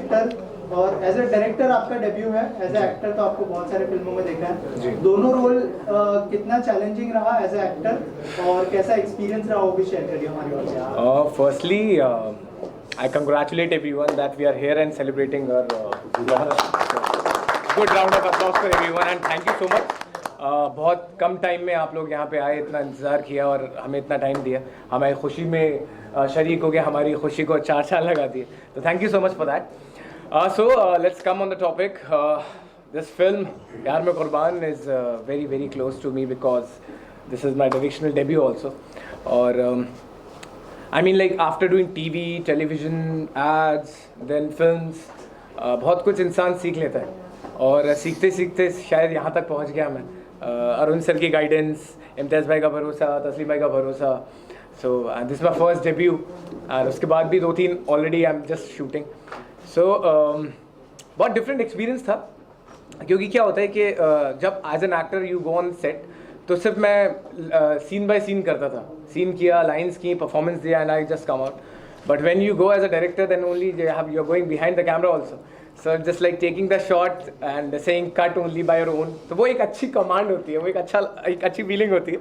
Actor और as a director आपका debut है, एज ए एक्टर तो आपको बहुत सारे फिल्मों में देखा है। दोनों रोल कितना चैलेंजिंग रहा एज ए एक्टर और कैसा एक्सपीरियंस रहा वो भी शेयर करिए हमारी ओर से। Firstly, I congratulate everyone that we are here and celebrating our launch. Good round of applause for everyone and thank you so much. बहुत कम टाइम में आप लोग यहाँ पे आए, इतना इंतज़ार किया और हमें इतना टाइम दिया, हमारी खुशी में शरीक हो गया, हमारी खुशी को 4 साल लगा दिए, तो thank you so much for that. So let's come on the topic. This film प्यार में कुर्बान is very close to me because this is my directional debut also. और I mean like after doing TV, television, ads, then films, बहुत कुछ इंसान सीख लेता है और सीखते सीखते शायद यहाँ तक पहुँच गया मैं. अरुण सर की गाइडेंस, इम्तियाज़ भाई का भरोसा, तस्लीम भाई का भरोसा. So this my first debut और उसके बाद भी 2-3 already I am just shooting. So बहुत डिफरेंट एक्सपीरियंस था क्योंकि क्या होता है कि जब as an actor you go on set तो सिर्फ मैं सीन बाय सीन करता था, सीन किया, लाइन्स की, परफॉर्मेंस दिया and I just come out. But when you go as a director then only you are going behind the camera also. So just like taking the shot and saying cut only by your own. तो वो एक अच्छी command होती है, वो एक अच्छी feeling होती है.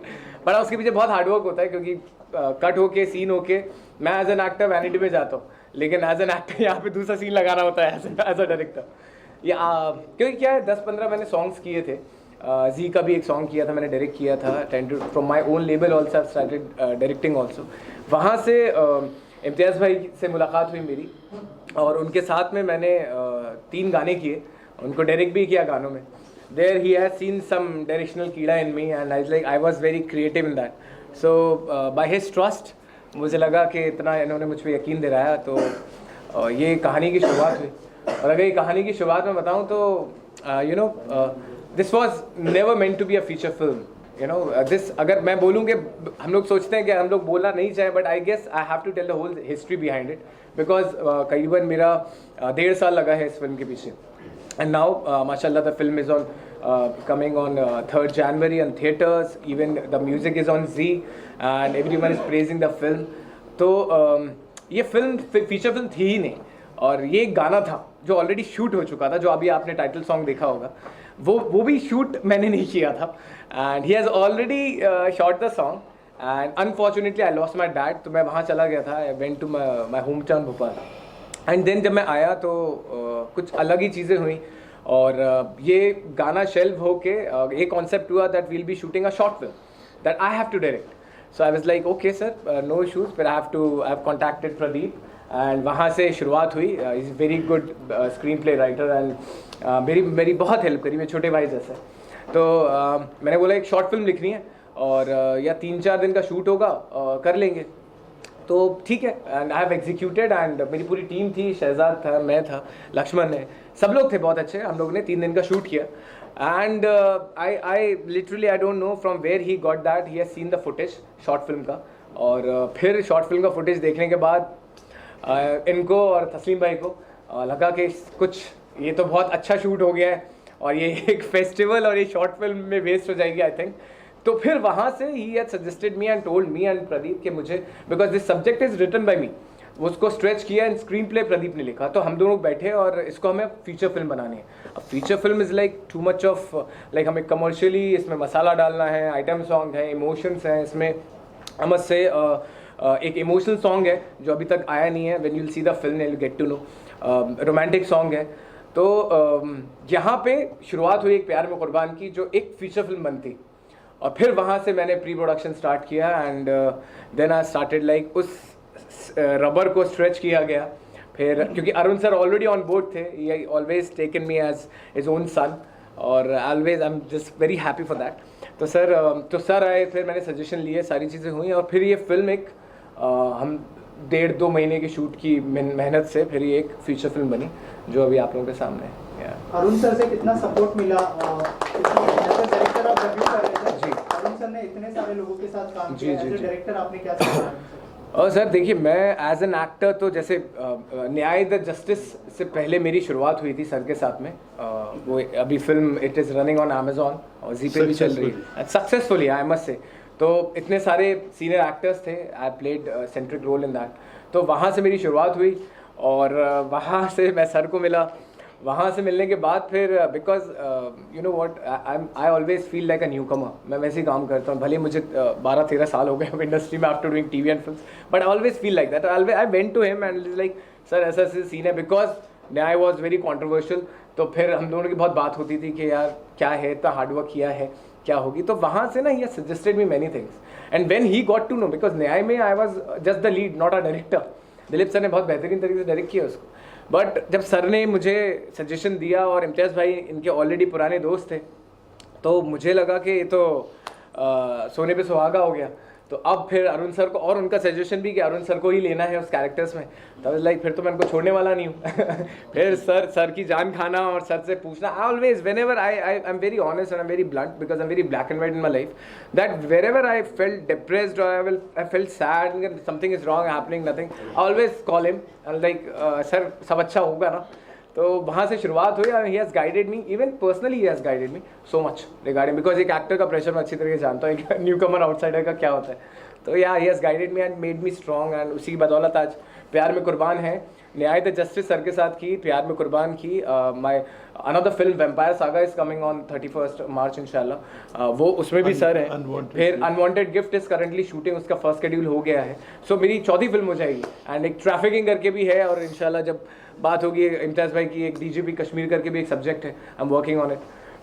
बट उसके पीछे बहुत हार्डवर्क होता है क्योंकि कट होके सीन होके मैं एज एन एक्टर वैनिटी में जाता हूँ, लेकिन एज एन एक्टर यहाँ पे दूसरा सीन लगाना होता है एज अ डायरेक्टर. या क्योंकि क्या है 10-15 मैंने सॉन्ग्स किए थे. जी का भी एक सॉन्ग किया था, मैंने डायरेक्ट किया था. From my own label also I started directing also. वहाँ से इम्तियाज़ भाई से मुलाकात हुई मेरी और उनके साथ में मैंने 3 गाने किए, उनको डायरेक्ट भी किया गानों में. There he has seen some directional कीड़ा in me and I was very creative in that. So by his trust मुझे लगा कि इतना इन्होंने मुझ पर यकीन दिलाया तो ये कहानी की शुरुआत हुई. और अगर ये कहानी की शुरुआत में बताऊँ तो you know this was never meant to be a feature film. You know this, अगर मैं बोलूँ कि हम लोग सोचते हैं कि हम लोग बोलना नहीं चाहें, but I guess I have to tell the whole history behind it because करीबन मेरा 1.5 साल लगा है इस फिल्म के पीछे. एंड नाउ माशाल्लाह the film is on coming on 3rd January on theaters. Even the music is on Z and everyone is praising the film. तो ये फिल्म फीचर फिल्म थी ही नहीं और ये एक गाना था जो ऑलरेडी शूट हो चुका था, जो अभी आपने टाइटल सॉन्ग देखा होगा, वो भी शूट मैंने नहीं किया था. And he has already shot the song and unfortunately I lost my dad. तो मैं वहाँ चला गया था, I went to my home town Bhopal. And then जब मैं आया तो कुछ अलग ही चीज़ें हुई और ये गाना शेल्व होके एक कॉन्सेप्ट हुआ that will be shooting a short film that I have to direct. So I was like okay sir, no issues. फिर I have contacted Pradeep and वहाँ से शुरुआत हुई. Is very good screen play writer and मेरी बहुत help करी, मेरे छोटे भाई जैसे. तो मैंने बोला एक शॉर्ट फिल्म लिखनी है और या 3-4 दिन का शूट होगा, कर लेंगे. तो ठीक है and I have executed and मेरी पूरी टीम थी, शहजाद था, मैं था, लक्ष्मण है, सब लोग थे बहुत अच्छे. हम लोग ने 3 दिन का शूट किया and I literally I don't know from where he got that. He has seen the footage short film का और फिर शॉर्ट फिल्म का फुटेज देखने के बाद इनको और तस्लीम भाई को लगा कि कुछ ये तो बहुत अच्छा शूट हो गया है और ये एक फेस्टिवल और ये शॉर्ट फिल्म में वेस्ट हो जाएगी आई थिंक. तो फिर वहाँ से ही had suggested me and told me and Pradeep कि मुझे, because this subject is written by me, उसको स्ट्रेच किया एंड स्क्रीन प्ले प्रदीप ने लिखा. तो हम दोनों बैठे और इसको हमें फीचर फिल्म बनानी है. अब feature film is like too much of like हमें कमर्शियली इसमें मसाला डालना है, आइटम सॉन्ग है, इमोशंस हैं इसमें. हम से एक इमोशनल सॉन्ग है जो अभी तक आया नहीं है. When you will see the film you will get to know. Romantic song है. तो यहाँ पे शुरुआत हुई एक प्यार में कुर्बान की जो एक फीचर फिल्म बनती और फिर वहाँ से मैंने प्री प्रोडक्शन स्टार्ट किया and then I started like उस रबर को स्ट्रेच किया गया. फिर क्योंकि Arun sir already on board थे, he always taken me as his own son और always I am just very happy for that. तो सर आए, फिर मैंने सजेशन लिए, सारी चीज़ें हुई और फिर ये फिल्म एक हम 1.5-2 महीने की शूट की मेहनत से फिर ये एक फीचर फिल्म बनी जो अभी आप लोगों के सामने है. अरुण सर से कितना सपोर्ट मिला? डायरेक्टर आप डेब्यू कर रहे थे जी, अरुण सर ने इतने सारे लोगों के साथ काम किया, एज ए डायरेक्टर आपने क्या सीखा? और सर देखिए, मैं एज एन एक्टर तो जैसे न्याय द जस्टिस से पहले मेरी शुरुआत हुई थी सर के साथ में. वो अभी film it is running on Amazon और जी पे भी चल रही है सक्सेसफुली आई मस्ट से. तो इतने सारे सीनियर एक्टर्स थे, I played centric role in that. तो वहाँ से मेरी शुरुआत हुई और वहाँ से मैं सर को मिला, वहाँ से मिलने के बाद फिर because you know what I always feel like a new comer, मैं वैसे ही काम करता हूँ, भले मुझे 12-13 साल हो गए अब इंडस्ट्री में after doing TV and films, but I always feel like that. I went to him and like sir ऐसा ऐसे सीन है, बिकॉज न्याय वॉज वेरी कॉन्ट्रोवर्शियल, तो फिर हम दोनों की बहुत बात होती थी कि यार क्या है, इतना हार्डवर्क किया है, क्या होगी, तो वहाँ से ना he suggested me many things and when he got to know, because Nyay में I was just the lead not a director, Dilip sir ने बहुत बेहतरीन तरीके से डायरेक्ट किया उसको, बट जब सर ने मुझे सजेशन दिया और इम्तियाज़ भाई इनके ऑलरेडी पुराने दोस्त थे, तो मुझे लगा कि ये तो सोने पे सुहागा हो गया। तो अब फिर अरुण सर को और उनका सजेशन भी कि अरुण सर को ही लेना है उस कैरेक्टर्स में, तब लाइक फिर तो मैं उनको छोड़ने वाला नहीं हूँ फिर सर की जान खाना और सर से पूछना, I always whenever I am very honest and I am very blunt because I am very black and white in my life, that wherever I felt depressed और I felt sad, something is wrong happening, nothing, I always call him like sir सब अच्छा होगा ना। तो वहाँ से शुरुआत हुई, he has guided me, even personally he has guided me so much regarding, because एक एक्टर का प्रेशर मैं अच्छी तरीके से जानता हूँ, एक न्यू कमर आउटसाइडर का क्या होता है, तो या ही has guided me and made me strong, and उसी की बदौलत आज प्यार में कुर्बान है, न्याय द जस्टिस सर के साथ की, प्यार में कुर्बान की, my another film vampire saga is coming on 31 मार्च इंशाल्लाह, वो उसमें भी सर है, फिर unwanted gift is currently shooting, उसका फर्स्ट शेड्यूल हो गया है, सो मेरी चौथी फिल्म हो जाएगी, एंड एक ट्रैफिकिंग करके भी है, और इंशाल्लाह जब बात होगी इम्तियाज़ भाई की, एक डीजीपी कश्मीर करके भी एक सब्जेक्ट है, I am working on it,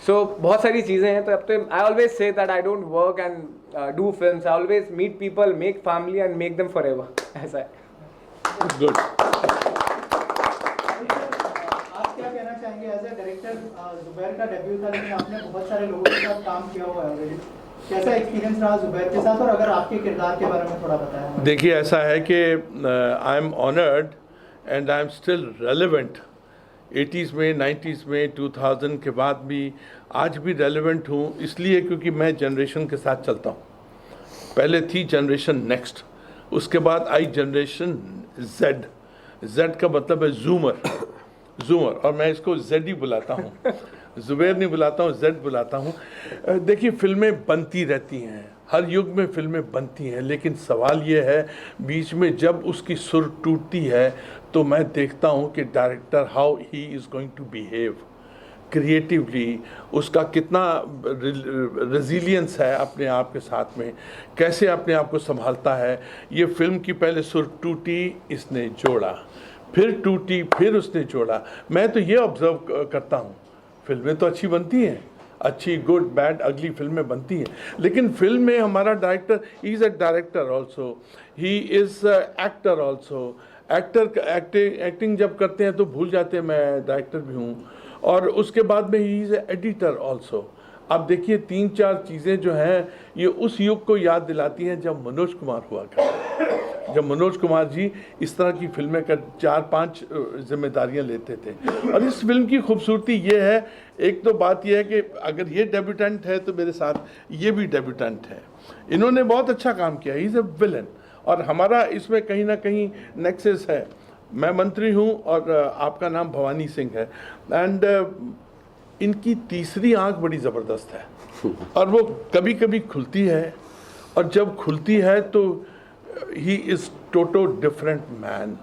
so बहुत सारी चीज़ें हैं। तो अब तो I always say that I don't work and do films, I always meet people, make family and make them forever, ऐसा है। गुड। आप क्या कहना चाहेंगे एज ए डायरेक्टर, जुबैर का डेब्यू था लेकिन आपने बहुत सारे लोगों के साथ काम किया हुआ है ऑलरेडी, कैसा एक्सपीरियंस रहा जुबैर के साथ, और अगर आपके किरदार के बारे में थोड़ा बताएं। देखिए ऐसा है कि I am honoured and I am still relevant, 80s में 90s में 2000 के बाद भी आज भी रेलेवेंट हूँ, इसलिए क्योंकि मैं जनरेशन के साथ चलता हूँ। पहले थी जनरेशन नेक्स्ट, उसके बाद आई जनरेशन जेड, जेड का मतलब है जूमर, जूमर, और मैं इसको जेड ही बुलाता हूँ, जुबैर नहीं बुलाता हूँ, जेड बुलाता हूँ। देखिए फिल्में बनती रहती हैं, हर युग में फिल्में बनती हैं, लेकिन सवाल ये है बीच में जब उसकी सुर टूटती है तो मैं देखता हूँ कि director how he is going to behave creatively, उसका कितना रेजिलियंस है अपने आप के साथ में, कैसे अपने आप को संभालता है। ये फिल्म की पहले सुर टूटी, इसने जोड़ा, फिर टूटी, फिर उसने जोड़ा। मैं तो ये ऑब्जर्व करता हूँ, फिल्में तो अच्छी बनती हैं, अच्छी गुड बैड अगली फिल्में बनती हैं, लेकिन फिल्म में हमारा director, he is a director also, he is actor also. Acting जब करते हैं तो भूल जाते हैं मैं डायरेक्टर भी हूँ, और उसके बाद में ही इज़ एडिटर ऑल्सो। अब देखिए 3-4 चीज़ें जो हैं ये उस युग को याद दिलाती हैं जब मनोज कुमार हुआ करते, जब मनोज कुमार जी इस तरह की फिल्में कर 4-5 जिम्मेदारियां लेते थे। और इस फिल्म की खूबसूरती ये है, एक तो बात यह है कि अगर ये डेब्यूटेंट है तो मेरे साथ ये भी डेब्यूटेंट है, इन्होंने बहुत अच्छा काम किया, ही इज़ अ विलन, और हमारा इसमें कहीं ना कहीं नेक्सस है। मैं मंत्री हूँ और आपका नाम भवानी सिंह है, एंड इनकी तीसरी आंख बड़ी ज़बरदस्त है और वो कभी कभी खुलती है, और जब खुलती है तो he is toto different man.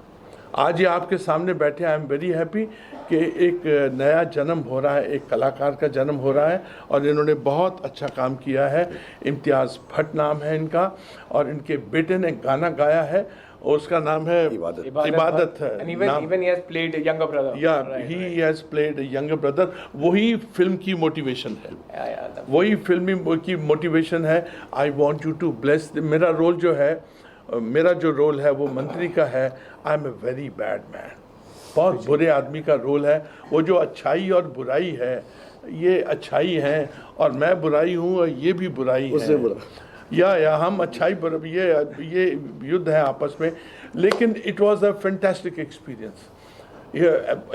आज ये आपके सामने बैठे, आई एम वेरी हैप्पी कि एक नया जन्म हो रहा है, एक कलाकार का जन्म हो रहा है, और इन्होंने बहुत अच्छा काम किया है। इम्तियाज़ भट्ट नाम है इनका, और इनके बेटे ने गाना गाया है और उसका नाम है इबादत है। Even he has played a younger brother. Yeah, he has played a younger brother. वही फिल्म की मोटिवेशन है, वही फिल्म की मोटिवेशन है। I want you to bless. मेरा रोल जो है, मेरा जो रोल है वो मंत्री का है। I am a very bad man, बहुत बुरे आदमी का रोल है। वो जो अच्छाई और बुराई है, ये अच्छाई है और मैं बुराई हूँ और ये भी बुराई है, या हम अच्छाई ये युद्ध है आपस में। लेकिन it was a fantastic experience.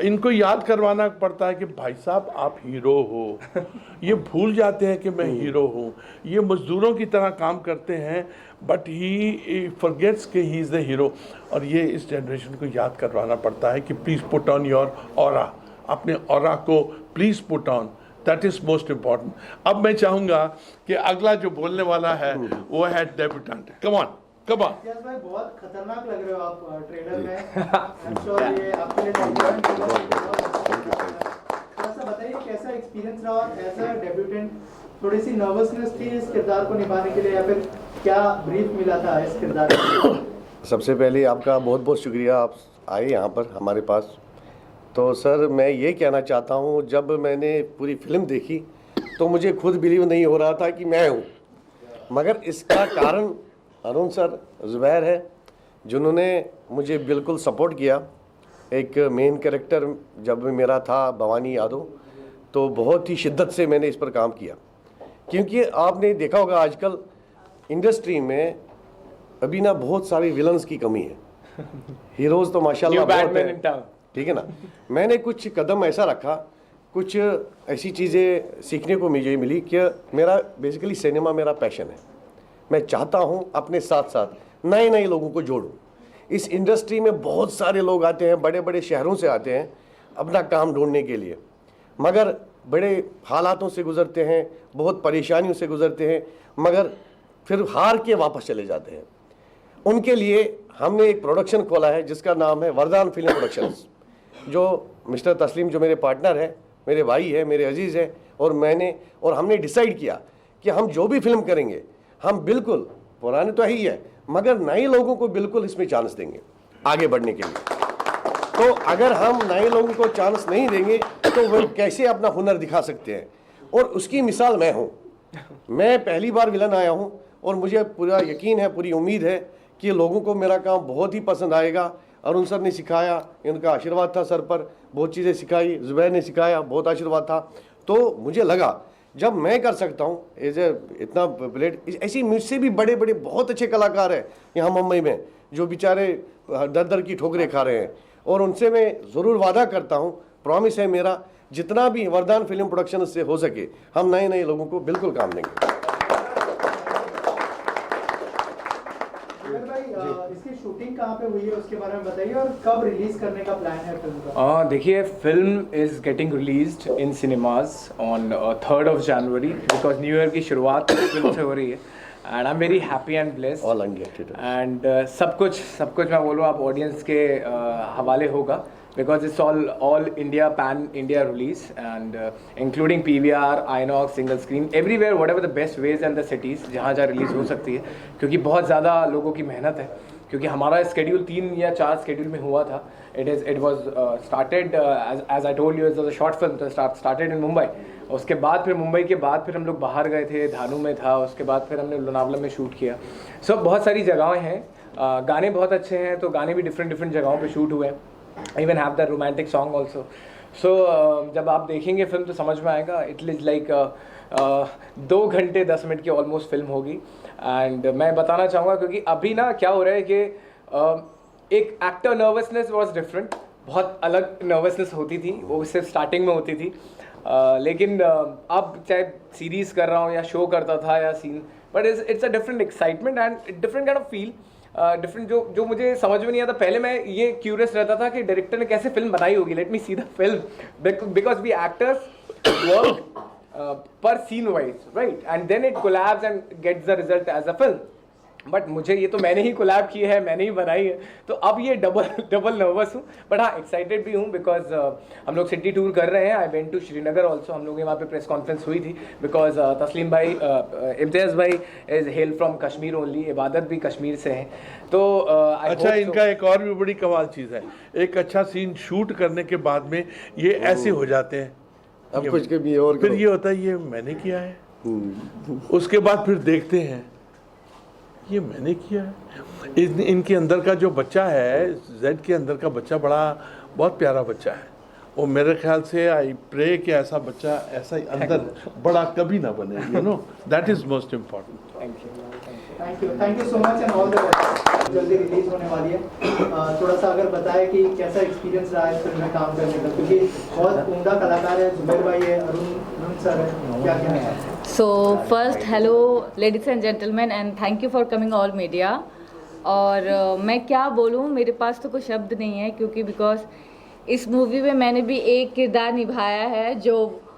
इनको याद करवाना पड़ता है कि भाई साहब आप हीरो हो। ये भूल जाते हैं कि मैं हीरो हूँ। ये मजदूरों की तरह काम करते हैं, बट ही फॉरगेट्स कि ही इज़ द हीरो। और ये इस जनरेशन को याद करवाना पड़ता है कि please put on your aura, अपने ऑरा को please put on, that is most important. अब मैं चाहूँगा कि अगला जो बोलने वाला है वो है डेब्यूटेंट। Come on. कबा इम्तियाज भाई बहुत खतरनाक लग रहे हो आप ट्रेलर में। आई एम श्योर ये आपके लिए थोड़ा सा बताइए कैसा एक्सपीरियंस रहा और एज अ डेब्यूटेंट थोड़ी सी नर्वसनेस थी इस किरदार को निभाने के लिए या फिर क्या ब्रीफ मिला था इस किरदार को? सबसे पहले आपका बहुत बहुत शुक्रिया, आप आए यहाँ पर हमारे पास। तो सर मैं ये कहना चाहता हूँ, जब मैंने पूरी फिल्म देखी तो मुझे खुद बिलीव नहीं हो रहा था कि मैं हूँ, मगर इसका कारण अरुण सर, ज़ुबैर है, जिन्होंने मुझे बिल्कुल सपोर्ट किया। एक मेन कैरेक्टर जब मेरा था भवानी यादव, तो बहुत ही शिद्दत से मैंने इस पर काम किया, क्योंकि आपने देखा होगा आजकल इंडस्ट्री में अभी ना बहुत सारी विलन्स की कमी है। हीरोज़ तो माशाल्लाह बहुत हैं, ठीक है ना। मैंने कुछ कदम ऐसा रखा, कुछ ऐसी चीज़ें सीखने को मुझे मिली कि मेरा बेसिकली सिनेमा मेरा पैशन है। मैं चाहता हूँ अपने साथ साथ नए नए लोगों को जोड़ूं। इस इंडस्ट्री में बहुत सारे लोग आते हैं, बड़े बड़े शहरों से आते हैं अपना काम ढूंढने के लिए, मगर बड़े हालातों से गुजरते हैं, बहुत परेशानियों से गुजरते हैं, मगर फिर हार के वापस चले जाते हैं। उनके लिए हमने एक प्रोडक्शन खोला है जिसका नाम है वरदान फिल्म प्रोडक्शंस, जो मिस्टर तस्लीम जो मेरे पार्टनर है, मेरे भाई है, मेरे अजीज़ है, और हमने डिसाइड किया कि हम जो भी फिल्म करेंगे हम बिल्कुल पुराने तो ही है मगर नए लोगों को बिल्कुल इसमें चांस देंगे आगे बढ़ने के लिए। तो अगर हम नए लोगों को चांस नहीं देंगे तो वो कैसे अपना हुनर दिखा सकते हैं, और उसकी मिसाल मैं हूँ। मैं पहली बार विलन आया हूँ और मुझे पूरा यकीन है, पूरी उम्मीद है कि लोगों को मेरा काम बहुत ही पसंद आएगा। अरुण सर ने सिखाया, इनका आशीर्वाद था सर पर, बहुत चीज़ें सिखाई, ज़ुबैर ने सिखाया, बहुत आशीर्वाद था। तो मुझे लगा जब मैं कर सकता हूँ एज ए इतना प्लेट, ऐसी मुझसे भी बड़े बड़े बहुत अच्छे कलाकार हैं यहाँ मुंबई में जो बेचारे दर दर की ठोकरें खा रहे हैं, और उनसे मैं ज़रूर वादा करता हूँ, प्रॉमिस है मेरा, जितना भी वरदान फिल्म प्रोडक्शन से हो सके हम नए नए लोगों को बिल्कुल काम देंगे। इसकी शूटिंग कहाँ पे हुई है उसके बारे में बताइए, और कब रिलीज करने का प्लान है फिल्म का? देखिए, film is getting released in cinemas on 3rd of January, because new year की शुरुआत फिल्म से हो रही है, and I am very happy and blessed. And सब कुछ मैं बोलूँ आप ऑडियंस के हवाले होगा, because it's all India, pan India release, and including PVR, INOX, single screen, everywhere, whatever the best ways and the cities जहाँ रिलीज़ हो सकती है, क्योंकि बहुत ज़्यादा लोगों की मेहनत है, क्योंकि हमारा स्केड्यूल 3 या 4 स्केड्यूल में हुआ था। It was started as I told you, it was a short film, started in Mumbai। उसके बाद फिर मुंबई के बाद फिर हम लोग बाहर गए थे, धानू में था, उसके बाद फिर हमने लोनावला में शूट किया। सो बहुत सारी जगहें हैं, गाने बहुत अच्छे हैं, तो गाने भी डिफरेंट जगहों पे शूट हुए हैं। even have the romantic song also। so जब आप देखेंगे फिल्म तो समझ में आएगा। इट इज़ लाइक 2 घंटे 10 मिनट की ऑलमोस्ट फिल्म होगी। एंड मैं बताना चाहूँगा, क्योंकि अभी ना क्या हो रहा है कि एक एक्टर नर्वसनेस वॉज डिफरेंट, बहुत अलग नर्वसनेस होती थी, वो सिर्फ स्टार्टिंग में होती थी। लेकिन अब चाहे सीरीज़ कर रहा हूँ या शो करता था या scene, but it's a different excitement and different kind of feel, different जो मुझे समझ में नहीं आता। पहले मैं ये क्यूरियस रहता था कि डायरेक्टर ने कैसे फिल्म बनाई होगी, let me see the film, because we actors work पर scene wise, right, and then it collabs and gets the result as a film. But मुझे ये तो मैंने ही कोलैब की है, मैंने ही बनाई है, तो अब ये डबल नर्वस हूँ, बट हाँ एक्साइटेड भी हूँ, बिकॉज हम लोग सिटी टूर कर रहे हैं। I went to Srinagar also, हम लोग वहाँ पे प्रेस कॉन्फ्रेंस हुई थी, बिकॉज तस्लीम भाई, इम्तियाज भाई is hello from Kashmir only, इबादत भी कश्मीर से हैं। तो अच्छा, इनका एक और भी बड़ी कमाल चीज़ है, एक अच्छा सीन शूट करने के बाद में ये ऐसे हो जाते हैं, अब कुछ के भी और फिर ये होता है ये मैंने किया है, उसके बाद फिर देखते हैं ये मैंने किया है। इनके अंदर का जो बच्चा है, जेड के अंदर का बच्चा बहुत प्यारा बच्चा है, और मेरे ख्याल से आई प्रे कि ऐसा बच्चा ऐसा ही अंदर बड़ा कभी ना बने, you know, that is most important. Thank you so much and all the best. जल्दी रिलीज होने वाली है, थोड़ा सा अगर बताएं कि कैसा एक्सपीरियंस रहा है इस फिल्म में काम करने का, क्योंकि बहुत उम्दा कलाकार है, ज़ुबैर भाई है, अरुण सर है, क्या कहना है? So first, hello ladies and gentlemen and thank you for coming all media। और मैं क्या बोलूँ, मेरे पास तो कोई शब्द नहीं है, क्योंकि बिकॉज इस मूवी में मैंने भी एक किरदार निभाया है जो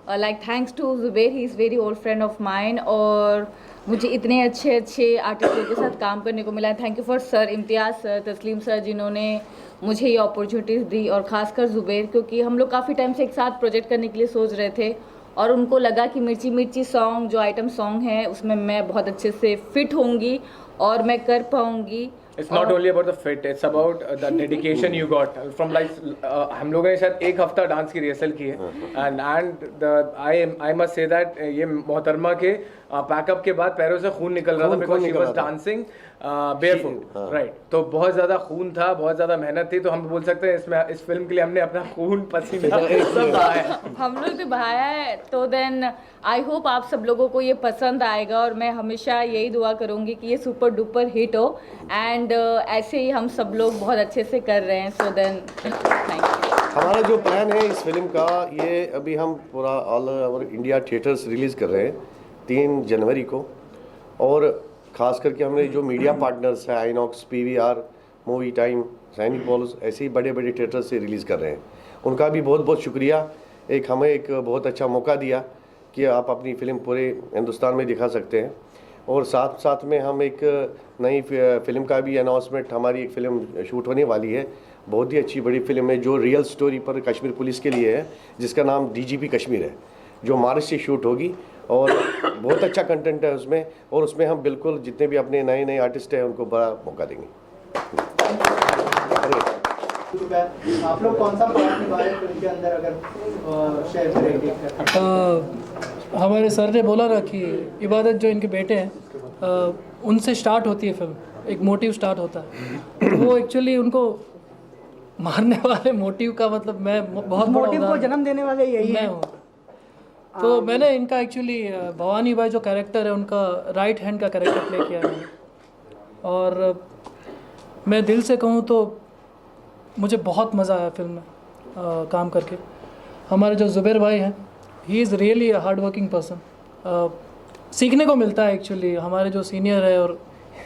like thanks to Zubair, he is very old friend of mine, और मुझे इतने अच्छे अच्छे आर्टिस्टों के साथ काम करने को मिला। Thank you for sir, Imtiaz sir, तस्लीम सर, जिन्होंने मुझे ये अपॉर्चुनिटीज़ दी, और ख़ासकर ज़ुबैर, क्योंकि हम लोग काफ़ी टाइम से एक साथ प्रोजेक्ट करने के लिए सोच रहे थे और उनको लगा कि मिर्ची मिर्ची सॉन्ग जो आइटम सॉन्ग है उसमें मैं बहुत अच्छे से फिट होंगी और मैं कर पाऊँगी। It's not only about the fit, it's about the dedication you got from like हम लोगों ने शायद एक हफ्ता डांस की रिहर्सल की है and I must say that ये मोहतरमा के पैकअप के बाद पैरों से खून निकल रहा था because she was dancing barefoot, right? तो बहुत ज़्यादा खून था, बहुत ज़्यादा मेहनत थी, तो हम बोल सकते हैं इसमें इस फिल्म के लिए हमने अपना खून पसीना सब बहाया है। हम लोग भी बहाया है। तो देन आई होप आप सब लोगों को ये पसंद आएगा और मैं हमेशा यही दुआ करूँगी कि ये सुपर डुपर हिट हो एंड ऐसे ही हम सब लोग बहुत अच्छे से कर रहे हैं। So then thank you. हमारा जो प्लान है इस फिल्म का, ये अभी हम पूरा all over India theatres release कर रहे हैं 3 जनवरी को, और ख़ास करके हमने जो मीडिया पार्टनर्स हैं आइनॉक्स, PVR, मूवी टाइम, सैनिक बॉल्स, ऐसे ही बड़े बड़े थिएटर से रिलीज़ कर रहे हैं। उनका भी बहुत बहुत शुक्रिया, हमें एक बहुत अच्छा मौका दिया कि आप अपनी फ़िल्म पूरे हिंदुस्तान में दिखा सकते हैं। और साथ साथ में हम एक नई फिल्म का भी अनाउंसमेंट, हमारी एक फ़िल्म शूट होने वाली है, बहुत ही अच्छी बड़ी फिल्म है जो रियल स्टोरी पर कश्मीर पुलिस के लिए है, जिसका नाम DGP कश्मीर है, जो मार्च से शूट होगी और बहुत अच्छा कंटेंट है उसमें, और उसमें हम बिल्कुल जितने भी अपने नए नए आर्टिस्ट हैं उनको बड़ा मौका देंगे। आप लोग कौन सा पार्ट निभा रहे हैं फिल्म के अंदर, अगर शेयर करेंगे? हमारे सर ने बोला ना कि इबादत जो इनके बेटे हैं उनसे स्टार्ट होती है फिल्म, एक मोटिव स्टार्ट होता है, तो वो एक्चुअली उनको मारने वाले मोटिव का मतलब मैं बहुत मोटिव को जन्म देने वाले यही मैं हूँ। तो मैंने इनका एक्चुअली भवानी भाई जो कैरेक्टर है उनका राइट हैंड का कैरेक्टर प्ले किया है मैंने, और मैं दिल से कहूँ तो मुझे बहुत मज़ा आया फिल्म में काम करके। हमारे जो ज़ुबैर भाई हैं, he is really a hard working person, सीखने को मिलता है एक्चुअली हमारे जो सीनियर है, और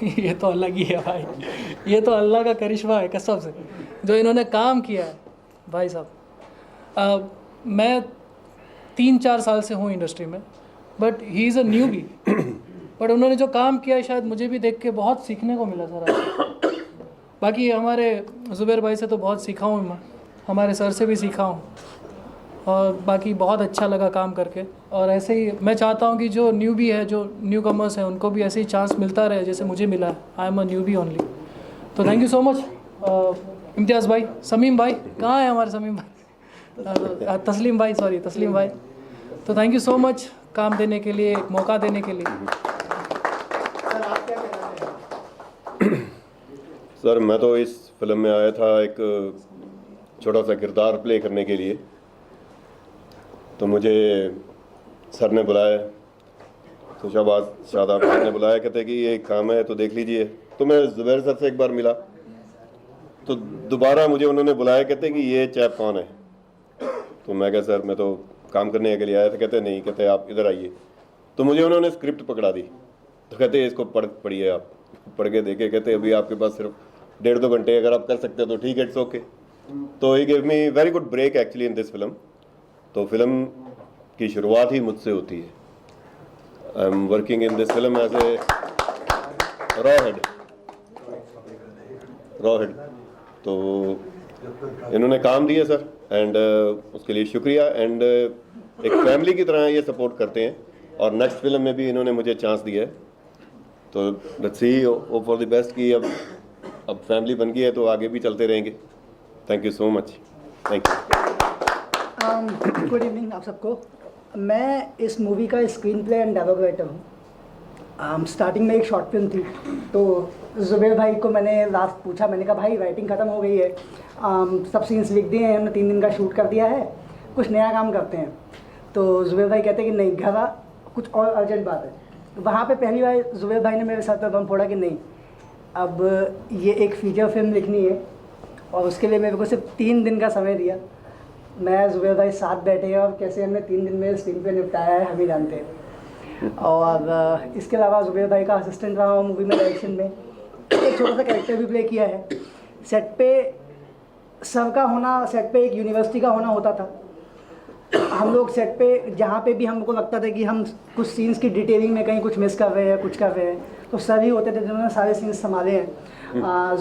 ये तो अलग ही है भाई, ये तो अल्लाह का करिश्मा है कसम से जो इन्होंने काम किया है भाई साहब। मैं 3-4 साल से हूँ इंडस्ट्री में, but he is a newbie, but उन्होंने जो काम किया है शायद मुझे भी देख के बहुत सीखने को मिला सर। बाकी हमारे ज़ुबैर भाई से तो बहुत सीखा हूँ मैं, हमारे सर से भी सीखा हूँ, और बाकी बहुत अच्छा लगा काम करके। और ऐसे ही मैं चाहता हूँ कि जो न्यूबी है, जो न्यू कमर्स हैं, उनको भी ऐसे ही चांस मिलता रहे जैसे मुझे मिला है। I am a newbie only. तो थैंक यू सो मच इम्तियाज़ भाई, समीम भाई, कहाँ है हमारे समीम भाई, तस्लीम भाई, सॉरी तस्लीम भाई। तो थैंक यू सो मच काम देने के लिए, एक मौका देने के लिए। सर आप क्या कहना चाहेंगे? सर मैं तो इस फिल्म में आया था एक छोटा सा किरदार प्ले करने के लिए, तो मुझे सर ने बुलाया, तो शादाब सर ने बुलाया, कहते कि ये काम है तो देख लीजिए। तो मैं ज़ुबैर सर से एक बार मिला, तो दोबारा मुझे उन्होंने बुलाया, कहते कि ये चैप कौन है। तो मैं कहा सर मैं तो काम करने के लिए आया था। कहते नहीं, कहते आप इधर आइए। तो मुझे उन्होंने स्क्रिप्ट पकड़ा दी, तो कहते इसको पढ़िए आप। पढ़ के देखे, कहते अभी आपके पास सिर्फ 1.5-2 घंटे, अगर आप कर सकते हो तो ठीक है, इट्स ओके। तो he give me very good break actually in this film. तो फिल्म की शुरुआत ही मुझसे होती है। I am working in this film as a raw head. तो इन्होंने काम दिया सर, एंड उसके लिए शुक्रिया। एंड एक फैमिली की तरह ये सपोर्ट करते हैं, और नेक्स्ट फिल्म में भी इन्होंने मुझे चांस दिया है। तो let's see, hope for the best कि अब फैमिली बन गई है तो आगे भी चलते रहेंगे। Thank you so much. Thank you. Good evening आप सबको। मैं इस मूवी का screen play and dialogue writer हूँ। स्टार्टिंग में एक शॉर्ट फिल्म थी, तो ज़ुबैर भाई को मैंने लास्ट पूछा, मैंने कहा भाई राइटिंग ख़त्म हो गई है, सब सीन्स लिख दिए हैं, हमने 3 दिन का शूट कर दिया है, कुछ नया काम करते हैं। तो ज़ुबैर भाई कहते हैं कि नहीं, घर आ, कुछ और अर्जेंट बात है। वहाँ पे पहली बार ज़ुबैर भाई ने मेरे साथ बम फोड़ा कि नहीं, अब ये एक फीचर फिल्म लिखनी है, और उसके लिए मेरे को सिर्फ 3 दिन का समय दिया। मैं ज़ुबैर भाई साथ बैठे हैं, और कैसे हमने 3 दिन में स्क्रीन पे निपटाया है हम ही जानते हैं। और इसके अलावा ज़ुबैर भाई का असिस्टेंट रहा हूँ मूवी में, डायरेक्शन में एक छोटा सा कैरेक्टर भी प्ले किया है। सेट पे सर का होना, सेट पे एक यूनिवर्सिटी का होना होता था, हम लोग सेट पे जहाँ पे भी हमको लगता था कि हम कुछ सीन्स की डिटेलिंग में कहीं कुछ मिस कर रहे हैं, कुछ कर रहे हैं, तो सर ही होते थे जिन्होंने सारे सीन्स संभाले हैं।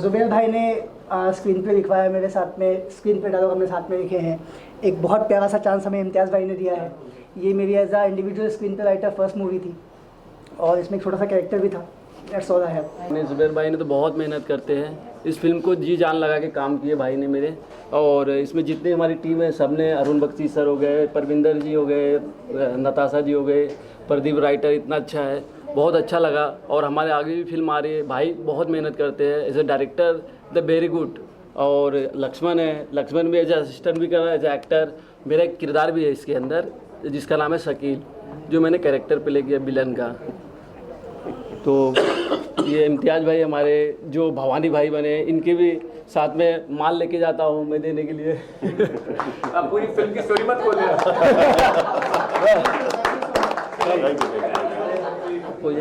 जुबैर भाई ने स्क्रीन पे लिखवाया मेरे साथ में, स्क्रीन पे डायलॉग हमने साथ में लिखे हैं। एक बहुत प्यारा सा चांस हमें इम्तियाज़ भाई ने दिया है। ये मेरी एज आ इंडिविजुअल स्क्रीन पे राइटर फर्स्ट मूवी थी और इसमें एक छोटा सा कैरेक्टर भी था। That's all I have. Zubair भाई ने तो बहुत मेहनत करते हैं, इस फिल्म को जी जान लगा के काम किए भाई ने मेरे। और इसमें जितनी हमारी टीम है सब ने, अरुण बख्शी सर हो गए, परविंदर जी हो गए, नताशा जी हो गए, प्रदीप राइटर इतना अच्छा है, बहुत अच्छा लगा। और हमारे आगे भी फिल्म आ रही है, भाई बहुत मेहनत करते हैं as a director, the very good. और लक्ष्मण है, लक्ष्मण भी एज ए असिस्टेंट भी कर रहा है, एज ए एक्टर। मेरा एक किरदार भी है इसके अंदर जिसका नाम है शकील, जो मैंने कैरेक्टर प्ले किया विलन का। तो ये इम्तियाज़ भाई हमारे जो भवानी भाई बने, इनके भी साथ में माल लेके जाता हूँ मैं देने के लिए। आप पूरी फिल्म की स्टोरी मत खोलिए। बोल